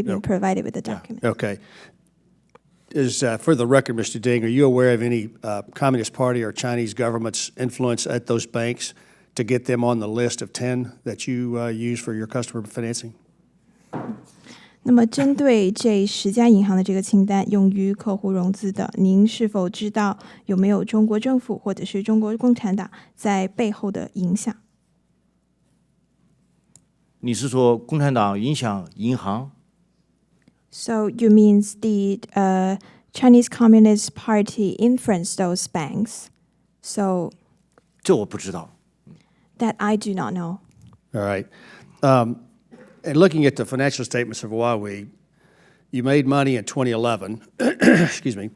been provided with the document. Okay. For the record, Mr. Ding, are you aware of any Communist Party or Chinese government's influence at those banks to get them on the list of 10 that you use for your customer financing? 那么，针对这10家银行的这个清单，用于客户融资的，您是否知道有没有中国政府或者是中国共产党在背后的影响？你是说共产党影响银行？ So you means the Chinese Communist Party influenced those banks? So 这我不知道。 that I do not know. All right. And looking at the financial statements of Huawei, you made money in 2011. Excuse me.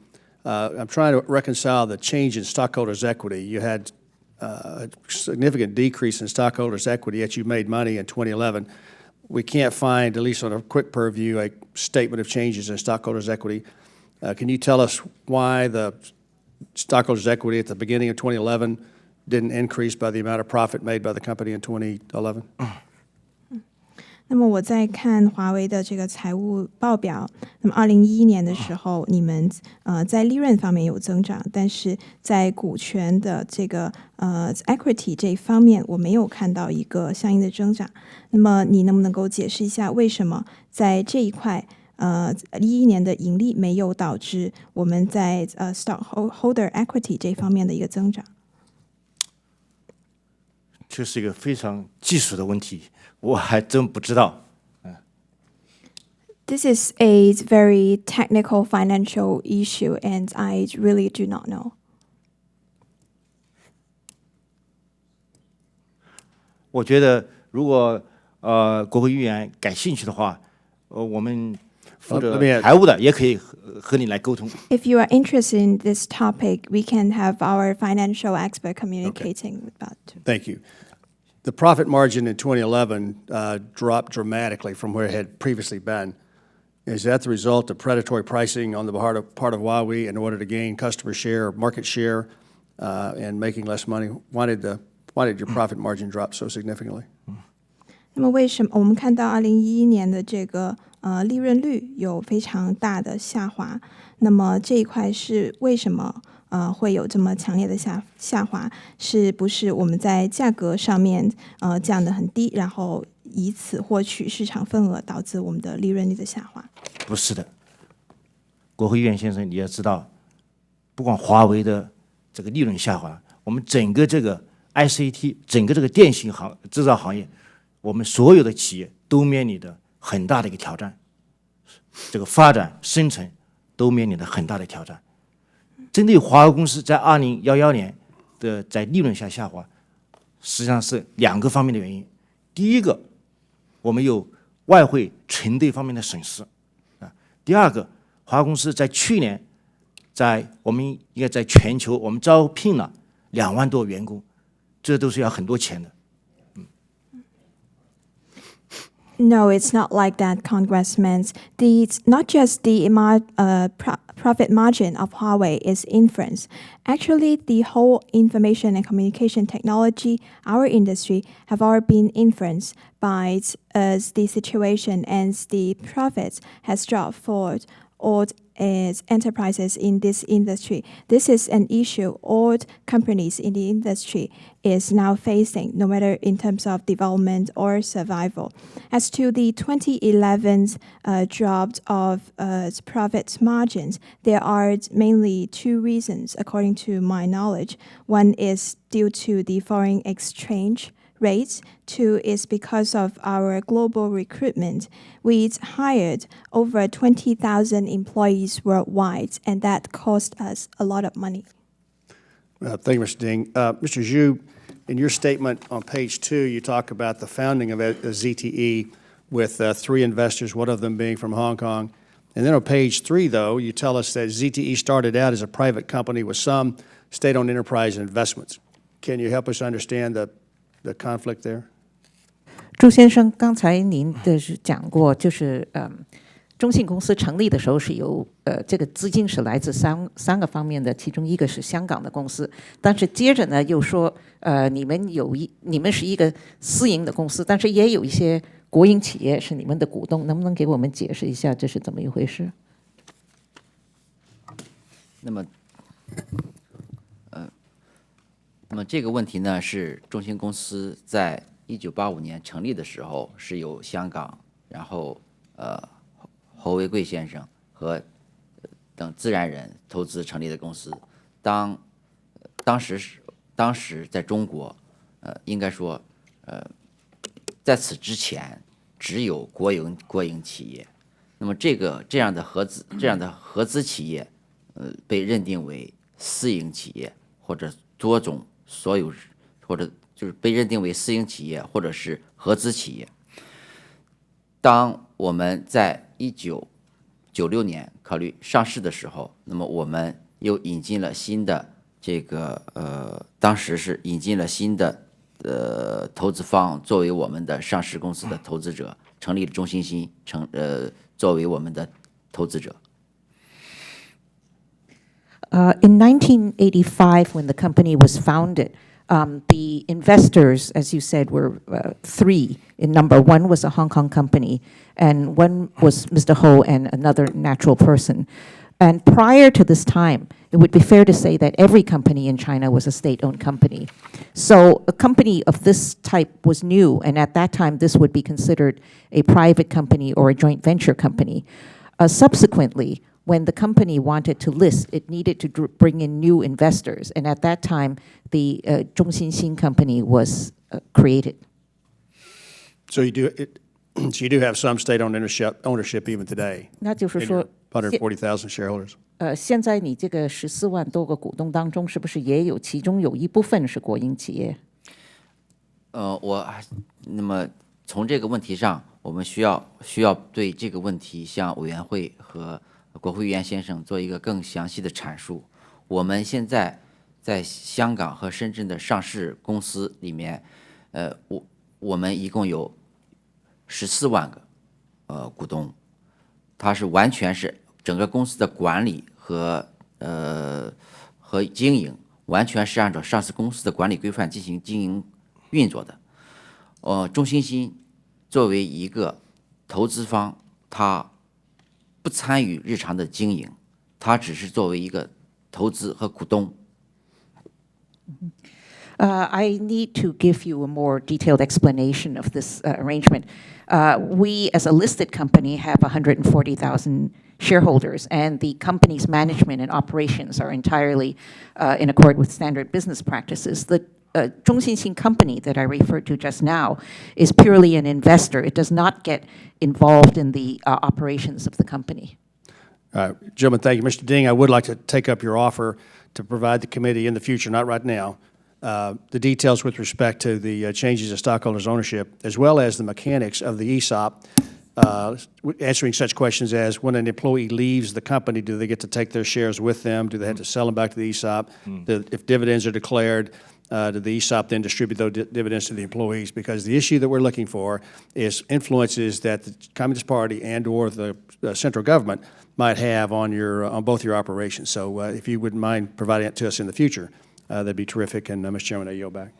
I'm trying to reconcile the change in stockholders' equity. You had a significant decrease in stockholders' equity, yet you made money in 2011. We can't find, at least on a quick purview, a statement of changes in stockholders' equity. Can you tell us why the stockholders' equity at the beginning of 2011 didn't increase by the amount of profit made by the company in 2011? 那么我在看华为的这个财务报表，那么2011年的时候，你们在利润方面有增长，但是在股权的这个equity 这一方面，我没有看到一个相应的增长。那么你能不能够解释一下，为什么在这一块11年的盈利没有导致我们在stockholder equity 这一方面的一个增长？这是一个非常技术的问题，我还真不知道。This is a very technical financial issue, and I really do not know. 我觉得，如果国会议员感兴趣的话，我们负责财务的也可以和你来沟通。If you are interested in this topic, we can have our financial expert communicating about. Thank you. The profit margin in 2011 dropped dramatically from where it had previously been. Is that the result of predatory pricing on the part of Huawei in order to gain customer share or market share and making less money? Why did your profit margin drop so significantly? 那么为什么我们看到2011年的这个利润率有非常大的下滑？那么这一块是为什么会有这么强烈的下滑？是不是我们在价格上面降得很低，然后以此获取市场份额，导致我们的利润率的下滑？不是的，国会议员先生，你要知道，不光华为的这个利润下滑，我们整个这个 ICT， 整个这个电信制造行业，我们所有的企业都面临的很大的一个挑战，这个发展生存都面临的很大的挑战。针对华为公司在2011年的在利润下滑，实际上是2个方面的原因。第一个，我们有外汇承兑方面的损失啊。第二个，华为公司在去年我们应该在全球我们招聘了2万多员工，这都是要很多钱的。No, it's not like that, Congressman. Not just the profit margin of Huawei is influenced. Actually, the whole information and communication technology, our industry, have all been influenced by the situation, and the profits has dropped for all enterprises in this industry. This is an issue all companies in the industry is now facing, no matter in terms of development or survival. As to the 2011 drop of profit margins, there are mainly 2 reasons, according to my knowledge. One is due to the foreign exchange rates. 2 is because of our global recruitment. We hired over 20,000 employees worldwide, and that cost us a lot of money. Thank you, Mr. Ding. Mr. Zhu, in your statement on page 2, you talk about the founding of ZTE with 3 investors, one of them being from Hong Kong. And then on page 3, though, you tell us that ZTE started out as a private company with some state-owned enterprise investments. Can you help us understand the conflict there? 朱先生，刚才您的是讲过，就是中信公司成立的时候是有这个资金是来自三个方面的，其中一个是香港的公司，但是接着呢又说你们是一个私营的公司，但是也有一些国营企业是你们的股东，能不能给我们解释一下这是怎么一回事？那么这个问题呢，是中兴公司在1985年成立的时候，是由香港，然后侯为贵先生和等自然人投资成立的公司。当时在中国，应该说，在此之前只有国营企业。那么这样的合资企业，被认定为私营企业或者多种所有，或者就是被认定为私营企业或者是合资企业。当我们在1996年考虑上市的时候，那么我们又引进了新的当时是引进了新的投资方作为我们的上市公司的投资者，成立了中兴新作为我们的投资者。In 1985, when the company was founded, the investors, as you said, were three in number. One was a Hong Kong company, and one was Mr. Ho and another natural person. And prior to this time, it would be fair to say that every company in China was a state-owned company. So a company of this type was new, and at that time, this would be considered a private company or a joint venture company. Subsequently, when the company wanted to list, it needed to bring in new investors. And at that time, the Zhongxinxin company was created. So you do have some state-owned ownership even today. 那就是说 140,000 shareholders. 现在你这个14万多个股东当中，是不是也有其中有一部分是国营企业？那么从这个问题上，我们需要对这个问题向委员会和国会议员先生做一个更详细的阐述。我们现在在香港和深圳的上市公司里面，我们一共有14万个股东，它是完全是整个公司的管理和经营，完全是按照上市公司的管理规范进行经营运作的。中兴新作为一个投资方，它不参与日常的经营，它只是作为一个投资和股东。I need to give you a more detailed explanation of this arrangement. We, as a listed company, have 140,000 shareholders, and the company's management and operations are entirely in accord with standard business practices. The Zhongxinxin company that I referred to just now is purely an investor. It does not get involved in the operations of the company. Gentlemen, thank you. Mr. Ding, I would like to take up your offer to provide the committee in the future, not right now, the details with respect to the changes of stockholders' ownership, as well as the mechanics of the ESOP, answering such questions as when an employee leaves the company, do they get to take their shares with them? Do they have to sell them back to the ESOP? If dividends are declared, do the ESOP then distribute those dividends to the employees? Because the issue that we're looking for is influences that the Communist Party and or the central government might have on both your operations. So if you wouldn't mind providing it to us in the future, that'd be terrific. And Mr. Chairman, I yield back.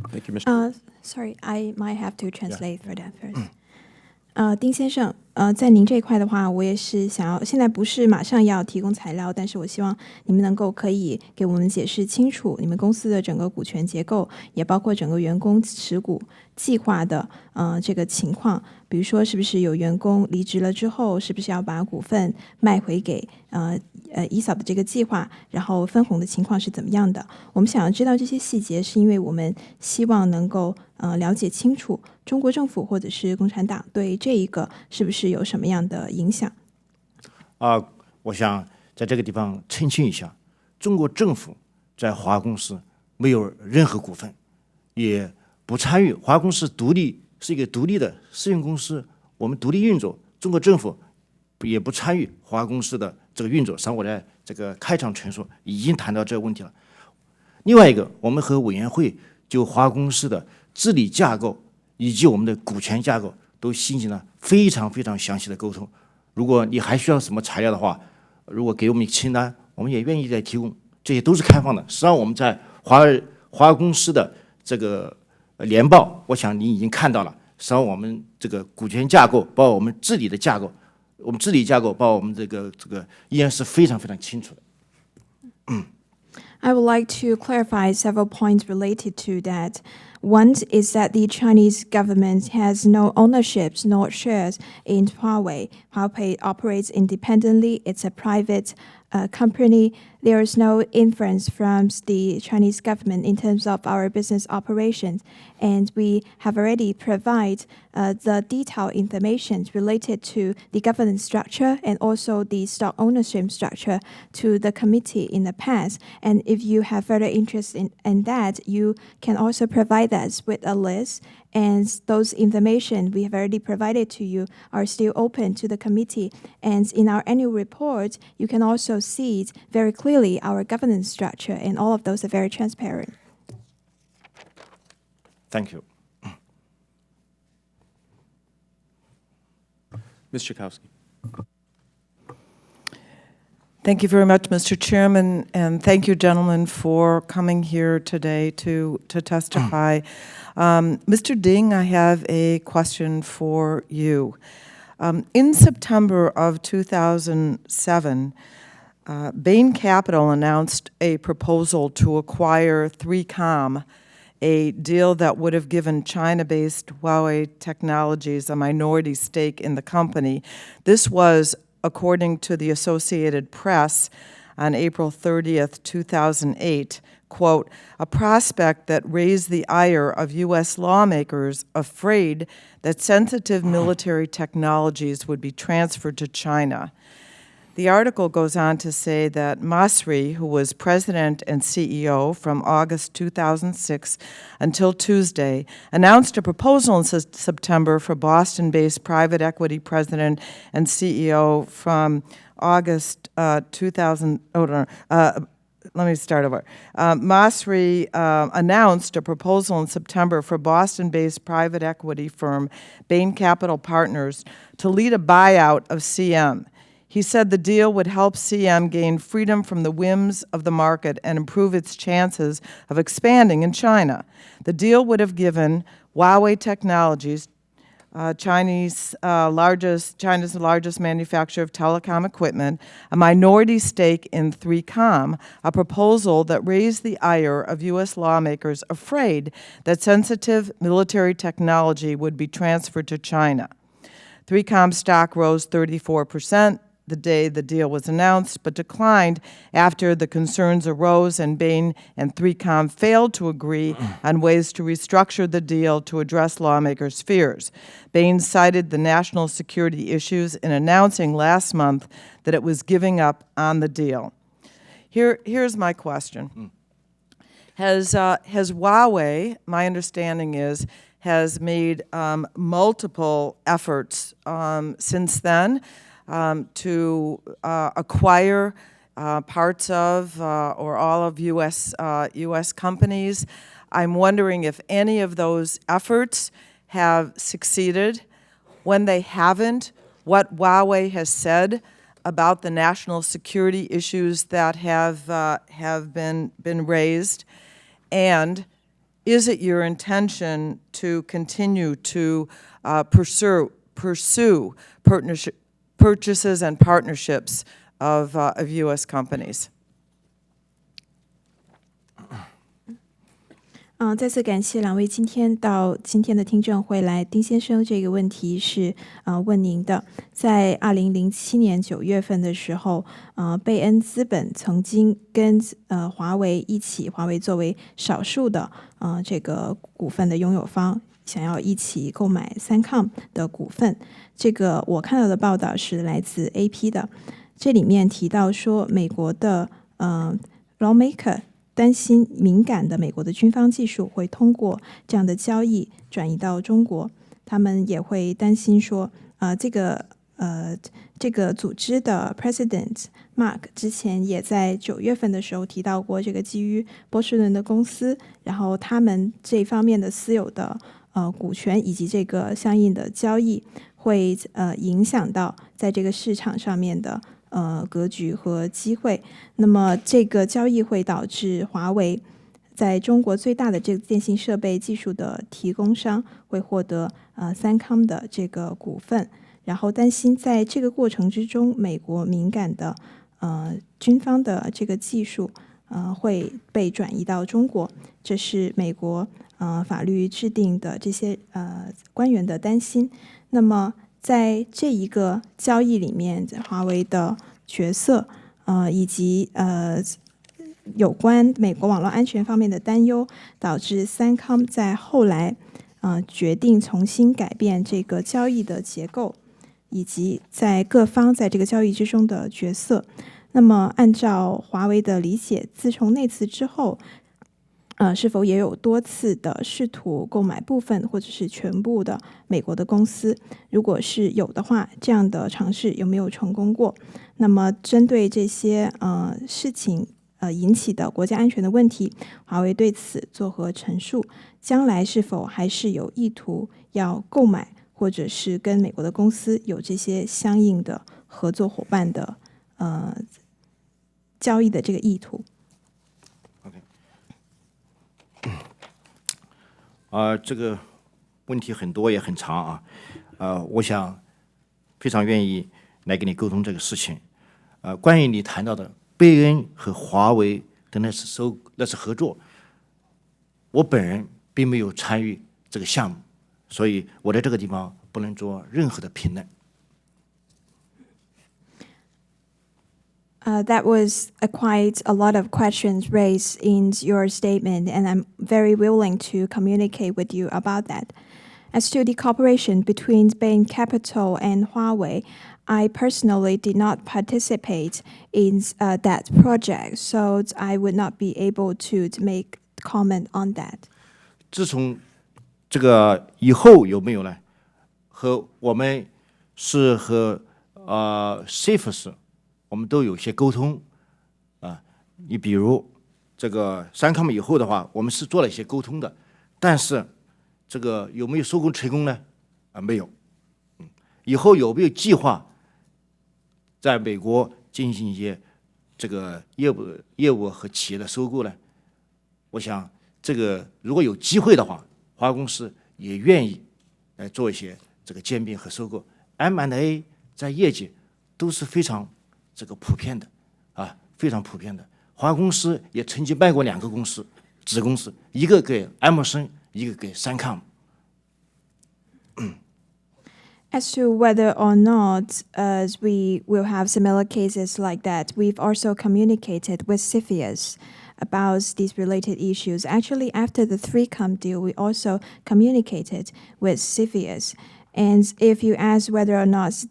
Thank you, Mr. Sorry, I might have to translate for that first. 丁先生，在您这一块的话，我也是想要，现在不是马上要提供材料，但是我希望你们能够可以给我们解释清楚你们公司的整个股权结构，也包括整个员工持股计划的这个情况。比如说，是不是有员工离职了之后，是不是要把股份卖回给ESOP 的这个计划，然后分红的情况是怎么样的？我们想要知道这些细节，是因为我们希望能够了解清楚中国政府或者是共产党对这一个是不是有什么样的影响？我想在这个地方澄清一下，中国政府在华公司没有任何股份，也不参与。华公司是一个独立的私营公司，我们独立运作，中国政府也不参与华公司的这个运作。上我的这个开场陈述已经谈到这个问题了。另外一个，我们和委员会就华公司的治理架构以及我们的股权架构都进行了非常非常详细的沟通。如果你还需要什么材料的话，如果给我们清单，我们也愿意再提供，这些都是开放的。实际上我们在华公司的这个年报，我想你已经看到了，实际上我们这个股权架构，包括我们治理的架构，我们治理架构，包括我们这个依然是非常非常清楚的。I would like to clarify several points related to that. One is that the Chinese government has no ownerships nor shares in Huawei. Huawei operates independently. It's a private company. There is no influence from the Chinese government in terms of our business operations. And we have already provided the detailed information related to the governance structure and also the stock ownership structure to the committee in the past. And if you have further interest in that, you can also provide us with a list. And those information we have already provided to you are still open to the committee. And in our annual report, you can also see very clearly our governance structure, and all of those are very transparent. Thank you. Ms. Tchaikovsky. Thank you very much, Mr. Chairman, and thank you, gentlemen, for coming here today to testify. Mr. Ding, I have a question for you. In September of 2007, Bain Capital announced a proposal to acquire 3Com, a deal that would have given China-based Huawei Technologies a minority stake in the company. This was, according to the Associated Press, on April 30th, 2008, quote, a prospect that raised the ire of U.S. lawmakers afraid that sensitive military technologies would be transferred to China. The article goes on to say that Masri, who was president and CEO from August 2006 until Tuesday, announced a proposal in September for Boston-based private equity president and CEO from August 2000. Let me start over. Masri announced a proposal in September for Boston-based private equity firm Bain Capital Partners to lead a buyout of CM. He said the deal would help CM gain freedom from the whims of the market and improve its chances of expanding in China. The deal would have given Huawei Technologies, China's largest manufacturer of telecom equipment, a minority stake in 3Com, a proposal that raised the ire of U.S. lawmakers afraid that sensitive military technology would be transferred to China. 3Com stock rose 34% the day the deal was announced, but declined after the concerns arose and Bain and 3Com failed to agree on ways to restructure the deal to address lawmakers' fears. Bain cited the national security issues in announcing last month that it was giving up on the deal. Here's my question. Has Huawei, my understanding is, has made multiple efforts since then to acquire parts of or all of U.S. companies. I'm wondering if any of those efforts have succeeded. When they haven't, what Huawei has said about the national security issues that have been raised, and is it your intention to continue to pursue purchases and partnerships of U.S. companies? 再次感谢两位今天到今天的听证会来。丁先生，这个问题是问您的。在2007年9月份的时候，贝恩资本曾经跟华为一起，华为作为少数的这个股份的拥有方，想要一起购买3Com 的股份。这个我看到的报道是来自 AP 的，这里面提到说，美国的lawmaker 担心敏感的美国的军方技术会通过这样的交易转移到中国，他们也会担心说，这个组织的 President Mark 之前也在9月份的时候提到过，这个基于波士顿的公司，然后他们这方面的私有的股权以及这个相应的交易会影响到在这个市场上面的格局和机会。那么这个交易会导致华为在中国最大的这个电信设备技术的提供商会获得3Com 的这个股份，然后担心在这个过程之中，美国敏感的军方的这个技术会被转移到中国，这是美国法律制定的这些官员的担心。那么在这一个交易里面，华为的角色以及有关美国网络安全方面的担忧，导致3Com 在后来决定重新改变这个交易的结构，以及在各方在这个交易之中的角色。那么按照华为的理解，自从那次之后是否也有多次的试图购买部分或者是全部的美国的公司？如果是有的话，这样的尝试有没有成功过？那么针对这些事情引起的国家安全的问题，华为对此作何陈述？将来是否还是有意图要购买，或者是跟美国的公司有这些相应的合作伙伴的交易的这个意图？这个问题很多也很长啊，我想非常愿意来跟你沟通这个事情。关于你谈到的贝恩和华为的那是合作，我本人并没有参与这个项目，所以我在这个地方不能做任何的评论。That was quite a lot of questions raised in your statement, and I'm very willing to communicate with you about that. As to the cooperation between Bain Capital and Huawei, I personally did not participate in that project, so I would not be able to make comment on that. 自从这个以后有没有呢？和我们是和CFS 我们都有些沟通你比如这个3Com 以后的话，我们是做了一些沟通的，但是这个有没有收购成功呢？没有。以后有没有计划在美国进行一些这个业务和企业的收购呢？我想这个如果有机会的话，华为公司也愿意来做一些这个兼并和收购。M&A 在业界都是非常这个普遍的非常普遍的。华为公司也曾经卖过2个公司子公司，一个给埃默生，一个给3Com。As to whether or not we will have similar cases like that, we've also communicated with CFIUS about these related issues. Actually, after the 3Com deal, we also communicated with CFIUS. And if you ask whether or not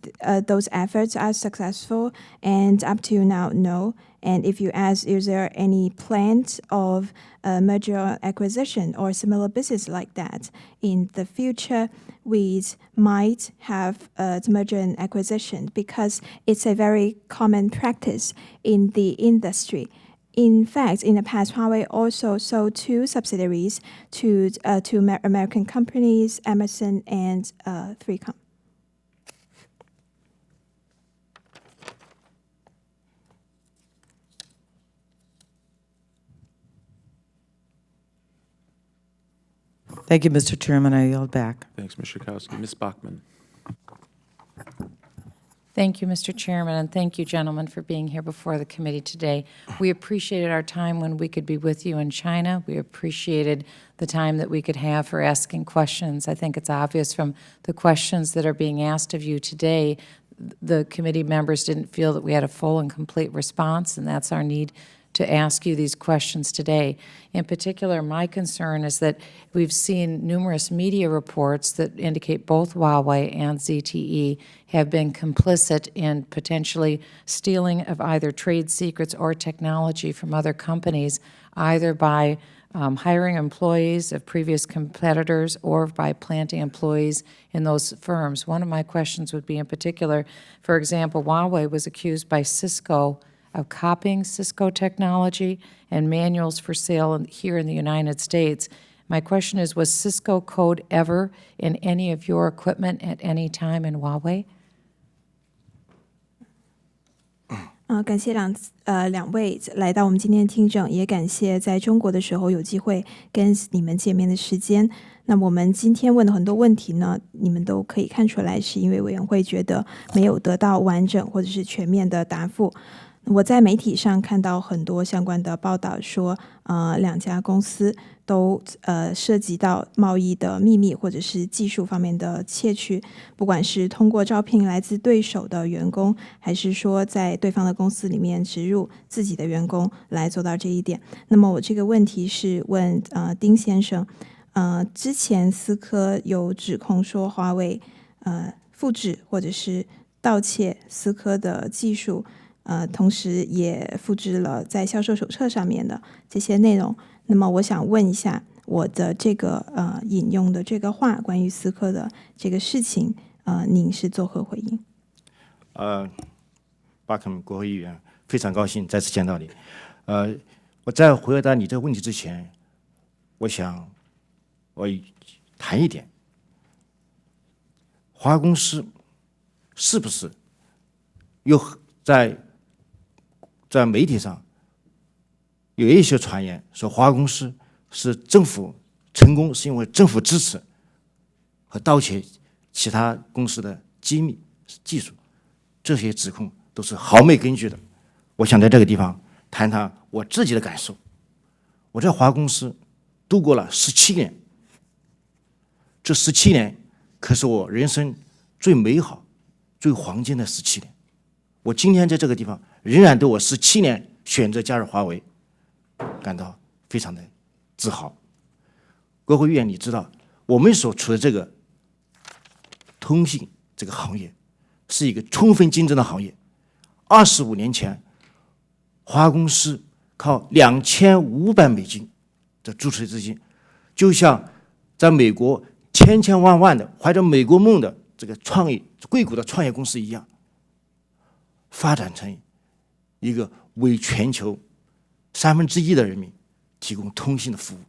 those efforts are successful, and up to now, no. And if you ask, is there any plans of merger or acquisition or similar business like that in the future, we might have merger and acquisition because it's a very common practice in the industry. In fact, in the past, Huawei also sold 2 subsidiaries to American companies, Emerson and 3Com. Thank you, Mr. Chairman. I yield back. Thanks, Ms. Schakowsky. Ms. Bachmann. Thank you, Mr. Chairman, and thank you, gentlemen, for being here before the committee today. We appreciated our time when we could be with you in China. We appreciated the time that we could have for asking questions. I think it's obvious from the questions that are being asked of you today, the committee members didn't feel that we had a full and complete response, and that's our need to ask you these questions today. In particular, my concern is that we've seen numerous media reports that indicate both Huawei and ZTE have been complicit in potentially stealing of either trade secrets or technology from other companies, either by hiring employees of previous competitors or by planting employees in those firms. One of my questions would be in particular, for example, Huawei was accused by Cisco of copying Cisco technology and manuals for sale here in the United States. My question is, was Cisco code ever in any of your equipment at any time in Huawei? 感谢两位来到我们今天的听证，也感谢在中国的时候有机会跟你们见面的时间。那我们今天问的很多问题呢，你们都可以看出来，是因为委员会觉得没有得到完整或者是全面的答复。我在媒体上看到很多相关的报道说，两家公司都涉及到贸易的秘密或者是技术方面的窃取，不管是通过招聘来自对手的员工，还是说在对方的公司里面植入自己的员工来做到这一点。那么我这个问题是问丁先生，之前思科有指控说华为复制或者是盗窃思科的技术。同时也复制了在销售手册上面的这些内容。那么我想问一下，我的这个引用的这个话，关于思科的这个事情，您是作何回应？巴克曼国会议员，非常高兴再次见到你。我在回答你这个问题之前，我谈一点，华为公司是不是又在媒体上有一些传言说华为公司是政府成功是因为政府支持和盗窃其他公司的机密技术，这些指控都是毫没根据的。我想在这个地方谈谈我自己的感受。我在华为公司度过了17年，这17年可是我人生最美好、最黄金的17年。我今天在这个地方仍然对我17年选择加入华为感到非常的自豪。国会议员，你知道我们所处的这个通信这个行业是一个充分竞争的行业。25年前，华为公司靠$2500的注册资金，就像在美国千万的怀着美国梦的这个硅谷的创业公司一样，发展成一个为全球1/3的人民提供通信的服务，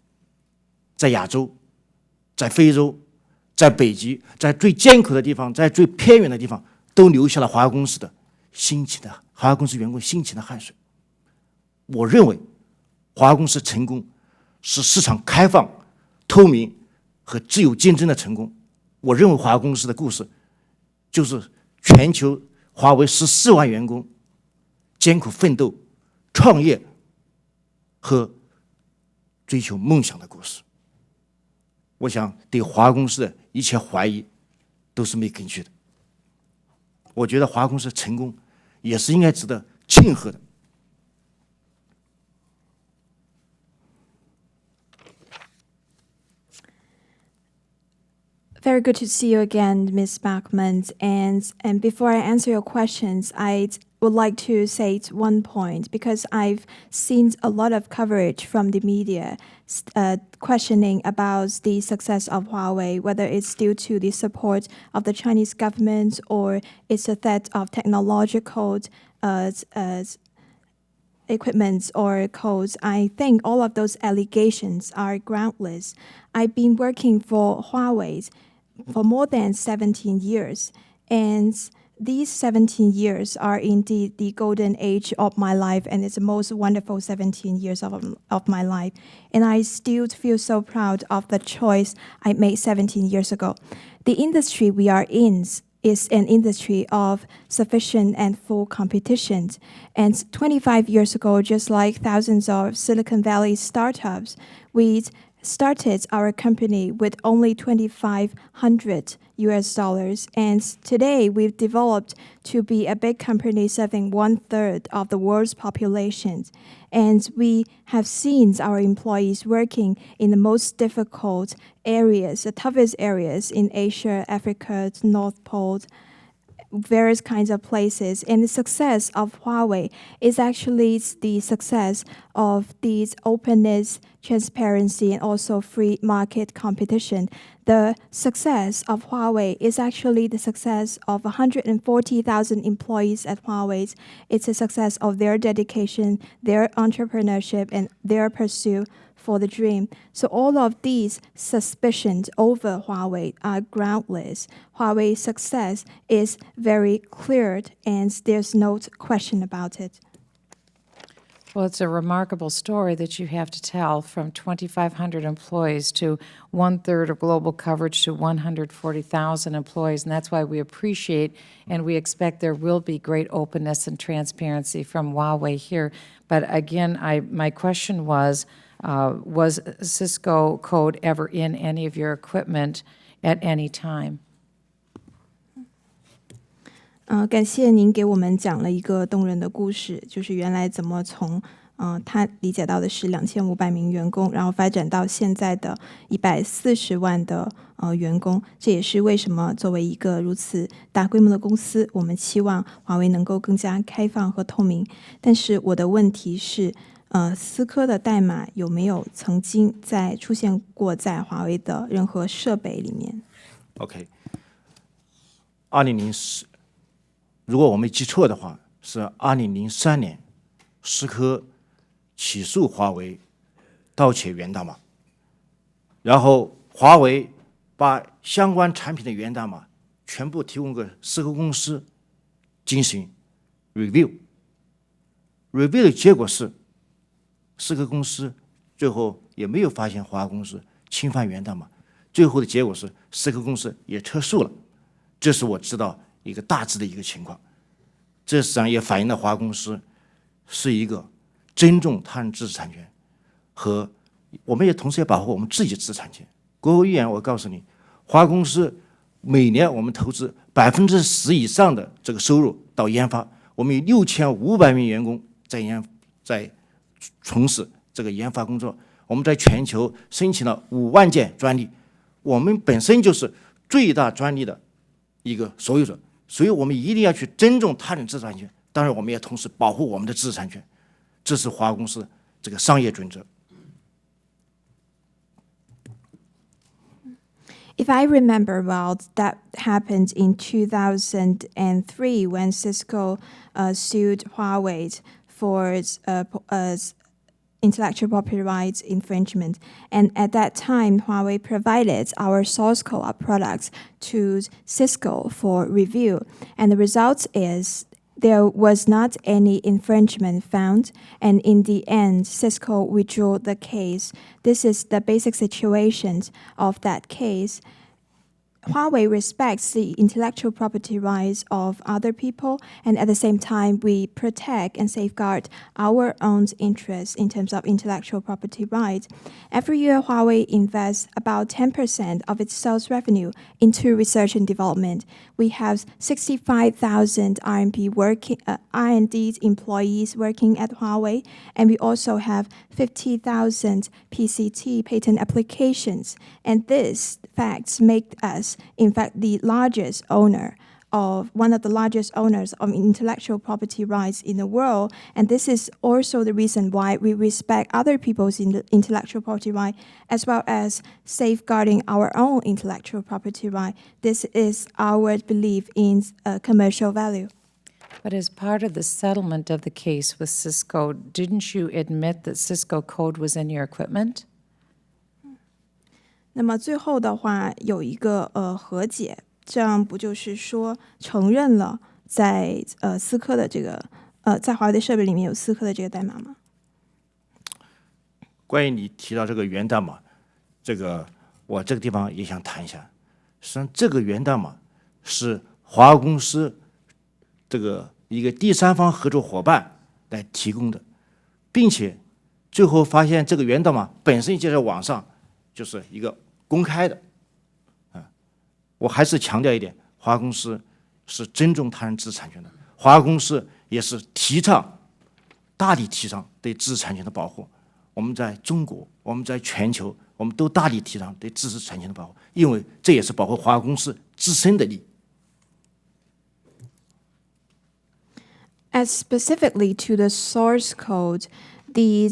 在亚洲、在非洲、在北极、在最艰苦的地方、在最偏远的地方，都留下了华为公司员工辛勤的汗水。我认为华为公司成功是市场开放、透明和自由竞争的成功。我认为华为公司的故事就是全球华为14万员工艰苦奋斗、创业和追求梦想的故事。我想对华为公司的一切怀疑都是没根据的。我觉得华为公司成功也是应该值得庆贺的。Very good to see you again, Ms. Bachmann. And before I answer your questions, I would like to say one point, because I've seen a lot of coverage from the media questioning about the success of Huawei, whether it's due to the support of the Chinese government or it's a threat of technological equipment or codes. I think all of those allegations are groundless. I've been working for Huawei for more than 17 years, and these 17 years are indeed the golden age of my life, and it's the most wonderful 17 years of my life. And I still feel so proud of the choice I made 17 years ago. The industry we are in is an industry of sufficient and full competition. And 25 years ago, just like thousands of Silicon Valley startups, we started our company with only $2,500, and today we've developed to be a big company serving 1/3 of the world's population. And we have seen our employees working in the most difficult areas, the toughest areas in Asia, Africa, North Pole, various kinds of places. And the success of Huawei is actually the success of these openness, transparency, and also free market competition. The success of Huawei is actually the success of 140,000 employees at Huawei. It's a success of their dedication, their entrepreneurship, and their pursuit for the dream. So all of these suspicions over Huawei are groundless. Huawei's success is very clear, and there's no question about it. Well, it's a remarkable story that you have to tell, from 2,500 employees to 1/3 of global coverage to 140,000 employees. And that's why we appreciate and we expect there will be great openness and transparency from Huawei here. But again, my question was Cisco code ever in any of your equipment at any time? 感谢您给我们讲了一个动人的故事，就是原来怎么从他理解到的是2500名员工，然后发展到现在的140万的员工。这也是为什么作为一个如此大规模的公司，我们期望华为能够更加开放和透明。但是我的问题是，思科的代码有没有曾经出现过在华为的任何设备里面 OK， 2004，如果我没记错的话，是2003年，思科起诉华为盗窃源代码，然后华为把相关产品的源代码全部提供给思科公司进行 review 的结果是，思科公司最后也没有发现华为公司侵犯源代码，最后的结果是思科公司也撤诉了。这是我知道一个大致的一个情况，这实际上也反映了华为公司是一个尊重他人知识产权，和我们也同时也保护我们自己的知识产权。国务院，我告诉你，华为公司每年我们投资10%以上的这个收入到研发，我们有6500名员工在从事这个研发工作，我们在全球申请了5万件专利，我们本身就是最大专利的一个所有者，所以我们一定要去尊重他人知识产权，当然我们也同时保护我们的知识产权，这是华为公司这个商业准则。If I remember well, that happened in 2003 when Cisco sued Huawei for intellectual property rights infringement. And at that time, Huawei provided our source code of products to Cisco for review. And the result is there was not any infringement found. And in the end, Cisco withdrew the case. This is the basic situation of that case. Huawei respects the intellectual property rights of other people, and at the same time, we protect and safeguard our own interests in terms of intellectual property rights. Every year, Huawei invests about 10% of its sales revenue into research and development. We have 65,000 R&D employees working at Huawei, and we also have 50,000 PCT patent applications. And these facts make us, in fact, one of the largest owners of intellectual property rights in the world. And this is also the reason why we respect other people's intellectual property right, as well as safeguarding our own intellectual property right. This is our belief in commercial value. But as part of the settlement of the case with Cisco, didn't you admit that Cisco code was in your equipment? 那么最后的话有一个和解，这样不就是说承认了在思科的这个在华为的设备里面有思科的这个代码吗？关于你提到这个源代码，我这个地方也想谈一下。实际上，这个源代码是华为公司这个一个第三方合作伙伴来提供的，并且最后发现这个源代码本身就在网上就是一个公开的。我还是强调一点，华为公司是尊重他人知识产权的，华为公司也是大力提倡对知识产权的保护。我们在中国，我们在全球，我们都大力提倡对知识产权的保护，因为这也是保护华为公司自身的利益。As specifically to the source code, the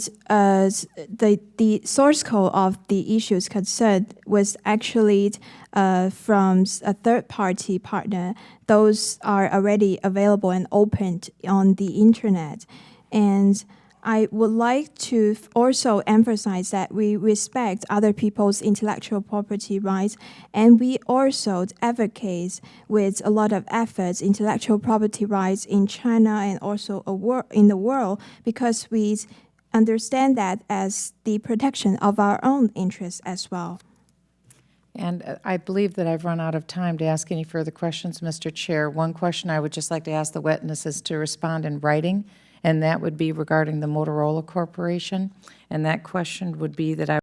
source code of the issues concerned was actually from a third-party partner. Those are already available and opened on the internet. And I would like to also emphasize that we respect other people's intellectual property rights, and we also advocate with a lot of efforts intellectual property rights in China and also in the world, because we understand that as the protection of our own interests as well. And I believe that I've run out of time to ask any further questions, Mr. Chair. One question I would just like to ask the witnesses to respond in writing, and that would be regarding the Motorola Corporation. And that question would be that I